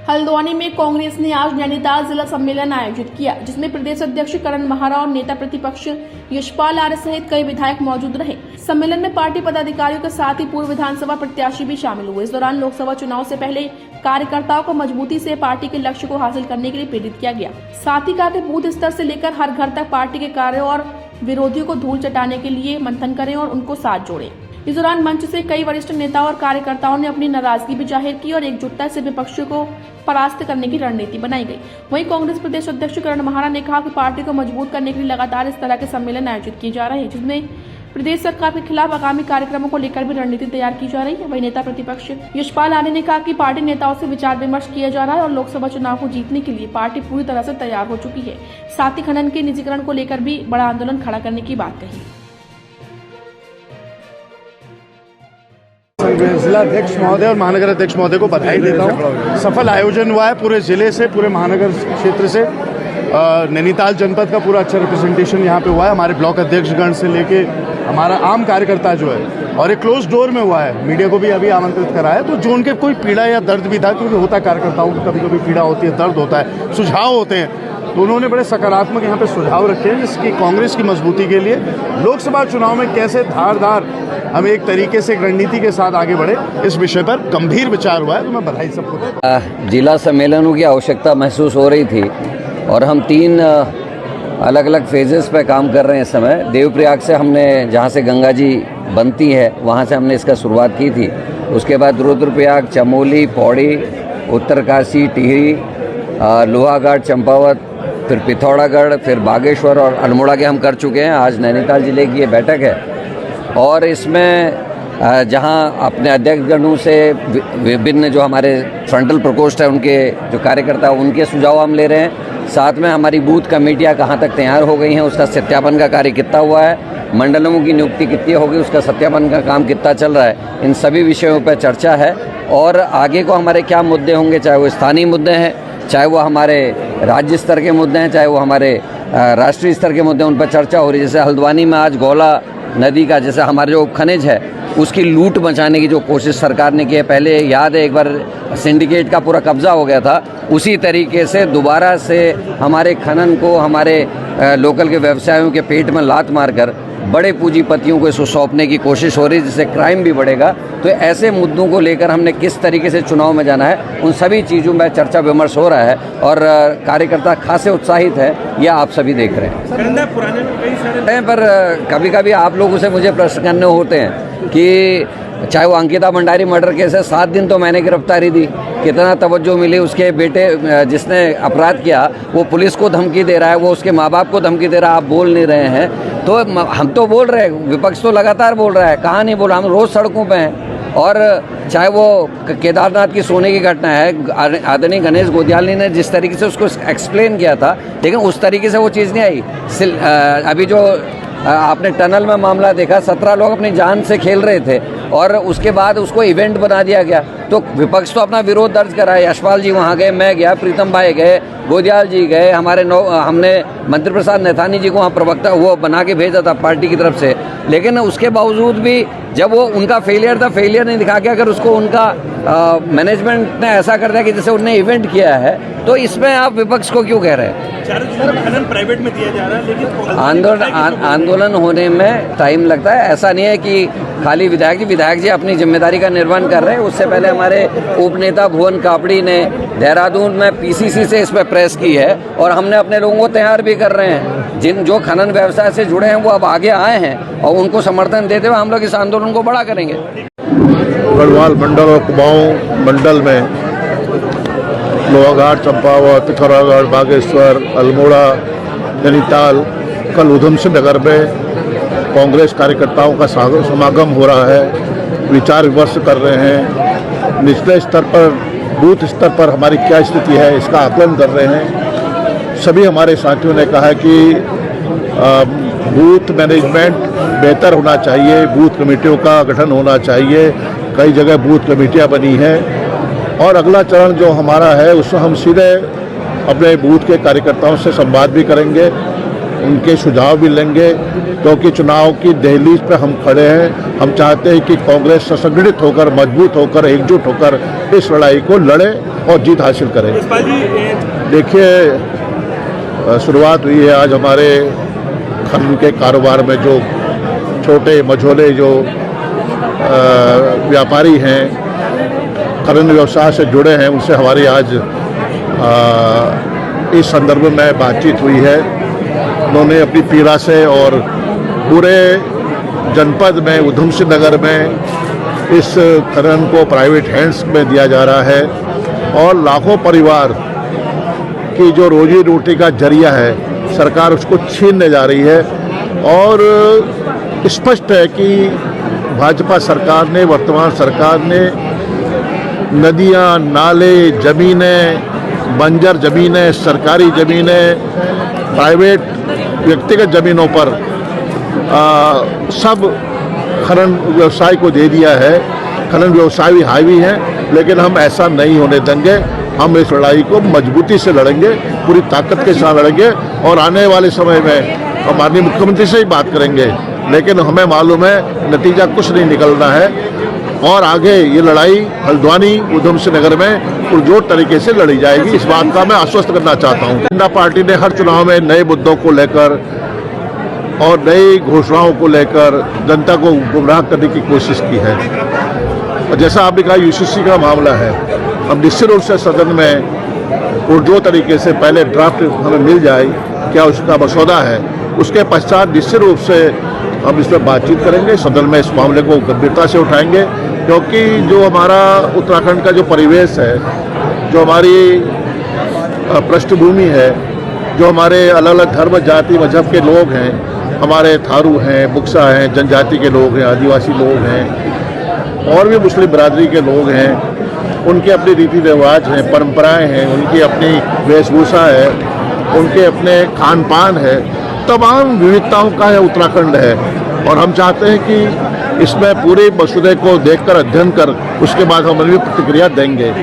हल्द्वानी में कांग्रेस ने आज नैनीताल जिला सम्मेलन आयोजित किया, जिसमें प्रदेश अध्यक्ष करण महारा और नेता प्रतिपक्ष यशपाल आर्य सहित कई विधायक मौजूद रहे। सम्मेलन में पार्टी पदाधिकारियों के साथ ही पूर्व विधानसभा प्रत्याशी भी शामिल हुए। इस दौरान लोकसभा चुनाव से पहले कार्यकर्ताओं को मजबूती से पार्टी के लक्ष्य को हासिल करने के लिए प्रेरित किया गया। साथ ही कहा कि बूथ स्तर से लेकर हर घर तक पार्टी के कार्यों और विरोधियों को धूल चटाने के लिए मंथन करें और उनको साथ जोड़ें। इस दौरान मंच से कई वरिष्ठ नेताओं और कार्यकर्ताओं ने अपनी नाराजगी भी जाहिर की और एकजुटता से विपक्षियों को परास्त करने की रणनीति बनाई गई। वहीं कांग्रेस प्रदेश अध्यक्ष करण महारा ने कहा कि पार्टी को मजबूत करने के लिए लगातार इस तरह के सम्मेलन आयोजित किए जा रहे हैं, जिसमें प्रदेश सरकार के खिलाफ आगामी कार्यक्रमों को लेकर भी रणनीति तैयार की जा रही है। वहीं नेता प्रतिपक्ष यशपाल आर्य ने कहा कि पार्टी नेताओं से विचार विमर्श किया जा रहा है और लोकसभा चुनाव को जीतने के लिए पार्टी पूरी तरह से तैयार हो चुकी है। साथ ही खनन के निजीकरण को लेकर भी बड़ा आंदोलन खड़ा करने की बात कही। जिला अध्यक्ष महोदय और महानगर अध्यक्ष महोदय को बधाई देता हूँ। सफल आयोजन हुआ है पूरे जिले से, पूरे महानगर क्षेत्र से। नैनीताल जनपद का पूरा अच्छा रिप्रेजेंटेशन यहाँ पे हुआ है। हमारे ब्लॉक अध्यक्षगण से लेके हमारा आम कार्यकर्ता जो है, और एक क्लोज डोर में हुआ है। मीडिया को भी अभी आमंत्रित करा है, तो जो उनके कोई पीड़ा या दर्द भी था, क्योंकि होता कार्यकर्ताओं को कभी कभी पीड़ा होती है, दर्द होता है, सुझाव होते हैं, तो उन्होंने बड़े सकारात्मक यहाँ पे सुझाव रखे हैं, जिसकी कांग्रेस की मजबूती के लिए लोकसभा चुनाव में कैसे धारदार हम एक तरीके से एक रणनीति के साथ आगे बढ़े, इस विषय पर गंभीर विचार हुआ है। तो मैं बधाई सबको देता हूं। जिला सम्मेलनों की आवश्यकता महसूस हो रही थी और हम 3 अलग अलग फेजेस पे काम कर रहे हैं इस समय। देवप्रयाग से हमने, जहाँ से गंगा जी बनती है, वहाँ से हमने इसका शुरुआत की थी। उसके बाद रुद्रप्रयाग, चमोली, पौड़ी, उत्तरकाशी, टिहरी, लोहाघाट, चंपावत, फिर पिथौरागढ़, फिर बागेश्वर और अल्मोड़ा के हम कर चुके हैं। आज नैनीताल जिले की ये बैठक है और इसमें जहां अपने अध्यक्षगणों से विभिन्न जो हमारे फ्रंटल प्रकोष्ठ है, उनके जो कार्यकर्ता उनके सुझाव हम ले रहे हैं। साथ में हमारी बूथ कमेटियां कहां तक तैयार हो गई हैं, उसका सत्यापन का कार्य कितना हुआ है, मंडलों की नियुक्ति कितनी होगी, उसका सत्यापन का काम कितना चल रहा है, इन सभी विषयों पर चर्चा है। और आगे को हमारे क्या मुद्दे होंगे, चाहे वो स्थानीय मुद्दे हैं, चाहे वो हमारे राज्य स्तर के मुद्दे हैं, चाहे वो हमारे राष्ट्रीय स्तर के मुद्दे हैं, उन पर चर्चा हो रही है। जैसे हल्द्वानी में आज गौला नदी का, जैसे हमारे जो खनिज है उसकी लूट बचाने की जो कोशिश सरकार ने की है, पहले याद है एक बार सिंडिकेट का पूरा कब्जा हो गया था, उसी तरीके से दोबारा से हमारे खनन को हमारे लोकल के व्यवसायों के पेट में लात मारकर बड़े पूंजीपतियों को इसको सौंपने की कोशिश हो रही है, जिससे क्राइम भी बढ़ेगा। तो ऐसे मुद्दों को लेकर हमने किस तरीके से चुनाव में जाना है, उन सभी चीज़ों में चर्चा विमर्श हो रहा है और कार्यकर्ता खासे उत्साहित है, यह आप सभी देख रहे हैं। पर कभी कभी आप लोगों से मुझे प्रश्न करने होते हैं कि चाहे वो अंकिता भंडारी मर्डर केस है, 7 दिन तो मैंने गिरफ्तारी दी, कितना तवज्जो मिली। उसके बेटे जिसने अपराध किया वो पुलिस को धमकी दे रहा है, वो उसके माँ बाप को धमकी दे रहा है, आप बोल नहीं रहे हैं। तो हम तो बोल रहे हैं, विपक्ष तो लगातार बोल रहा है, कहाँ नहीं बोल रहा, हम रोज़ सड़कों पे हैं। और चाहे वो केदारनाथ की सोने की घटना है, आदरणीय गणेश गोदियाल ने जिस तरीके से उसको एक्सप्लेन किया था, लेकिन उस तरीके से वो चीज़ नहीं आई। अभी जो आपने टनल में मामला देखा, 17 लोग अपनी जान से खेल रहे थे और उसके बाद उसको इवेंट बना दिया गया। तो विपक्ष तो अपना विरोध दर्ज करा है। यशपाल जी वहाँ गए, मैं गया, प्रीतम भाई गए, गोदियाल जी गए, हमने मंत्री प्रसाद नैथानी जी को वहाँ प्रवक्ता वो बना के भेजा था पार्टी की तरफ से। लेकिन उसके बावजूद भी जब वो उनका फेलियर था, फेलियर नहीं दिखा के अगर उसको उनका मैनेजमेंट ने ऐसा कर दिया कि जैसे उन्होंने इवेंट किया है, तो इसमें आप विपक्ष को क्यों कह रहे हैं? प्राइवेट में दिया जा रहा है, लेकिन आंदोलन होने में टाइम लगता है। ऐसा नहीं है कि खाली विधायक जी अपनी जिम्मेदारी का निर्वहन कर रहे हैं। उससे पहले हमारे उपनेता भुवन कापड़ी ने देहरादून में पीसीसी से इस पर प्रेस की है और हमने अपने लोगों को तैयार भी कर रहे हैं। जो खनन व्यवसाय से जुड़े हैं वो अब आगे आए हैं और उनको समर्थन देते हुए हम लोग इस आंदोलन को बड़ा करेंगे। गढ़वाल मंडल और कुमाऊं मंडल में लोहाघाट, चंपावत, पिथौरागढ़, बागेश्वर, अल्मोड़ा, नैनीताल, कल उधमसिंह नगर में कांग्रेस कार्यकर्ताओं का समागम हो रहा है। विचार विमर्श कर रहे हैं, निचले स्तर पर, बूथ स्तर पर हमारी क्या स्थिति है इसका आकलन कर रहे हैं। सभी हमारे साथियों ने कहा कि बूथ मैनेजमेंट बेहतर होना चाहिए, बूथ कमेटियों का गठन होना चाहिए। कई जगह बूथ कमेटियां बनी हैं और अगला चरण जो हमारा है उसमें हम सीधे अपने बूथ के कार्यकर्ताओं से संवाद भी करेंगे उनके सुझाव भी लेंगे, क्योंकि चुनाव की दहलीज पे हम खड़े हैं। हम चाहते हैं कि कांग्रेस सशक्त होकर, मजबूत होकर, एकजुट होकर इस लड़ाई को लड़े और जीत हासिल करे। यशपाल जी, देखिए, शुरुआत हुई है आज हमारे खनन के कारोबार में। जो छोटे मझोले जो व्यापारी हैं, खनन व्यवसाय से जुड़े हैं, उनसे हमारी आज इस संदर्भ में बातचीत हुई है। उन्होंने अपनी पीड़ा से और पूरे जनपद में, उधम सिंह नगर में इस खनन को प्राइवेट हैंड्स में दिया जा रहा है और लाखों परिवार की जो रोजी रोटी का जरिया है, सरकार उसको छीनने जा रही है। और स्पष्ट है कि भाजपा सरकार ने, वर्तमान सरकार ने नदियां, नाले, ज़मीनें, बंजर ज़मीनें, सरकारी ज़मीनें, प्राइवेट व्यक्तिगत ज़मीनों पर सब खनन व्यवसाय को दे दिया है। खनन व्यवसाय भी हावी है, लेकिन हम ऐसा नहीं होने देंगे। हम इस लड़ाई को मजबूती से लड़ेंगे, पूरी ताकत के साथ लड़ेंगे और आने वाले समय में हम माननीय मुख्यमंत्री से ही बात करेंगे। लेकिन हमें मालूम है नतीजा कुछ नहीं निकलना है और आगे ये लड़ाई हल्द्वानी, उधम सिंह नगर में पुरजोर तरीके से लड़ी जाएगी। इस बात का मैं आश्वस्त करना चाहता हूँ। जनता पार्टी ने हर चुनाव में नए मुद्दों को लेकर और नई घोषणाओं को लेकर जनता को गुमराह करने की कोशिश की है। और जैसा आपने कहा, यूसीसी का मामला है, हम निश्चित रूप से सदन में पुरजोर तरीके से पहले ड्राफ्ट हमें मिल जाए, क्या उसका मसौदा है, उसके पश्चात निश्चित रूप से हम इस पर बातचीत करेंगे। सदन में इस मामले को गंभीरता से उठाएंगे, क्योंकि जो हमारा उत्तराखंड का जो परिवेश है, जो हमारी पृष्ठभूमि है, जो हमारे अलग अलग धर्म, जाति, मजहब के लोग हैं, हमारे थारू हैं, बुक्सा हैं, जनजाति के लोग हैं, आदिवासी लोग हैं और भी मुस्लिम बिरादरी के लोग हैं, उनके अपने रीति रिवाज हैं, परंपराएं हैं, उनकी अपनी वेशभूषा है, उनके अपने खान पान है। तमाम विविधताओं का है उत्तराखंड है और हम चाहते हैं कि इसमें पूरे मसौदे को देखकर, अध्ययन कर, उसके बाद हम अगली प्रतिक्रिया देंगे।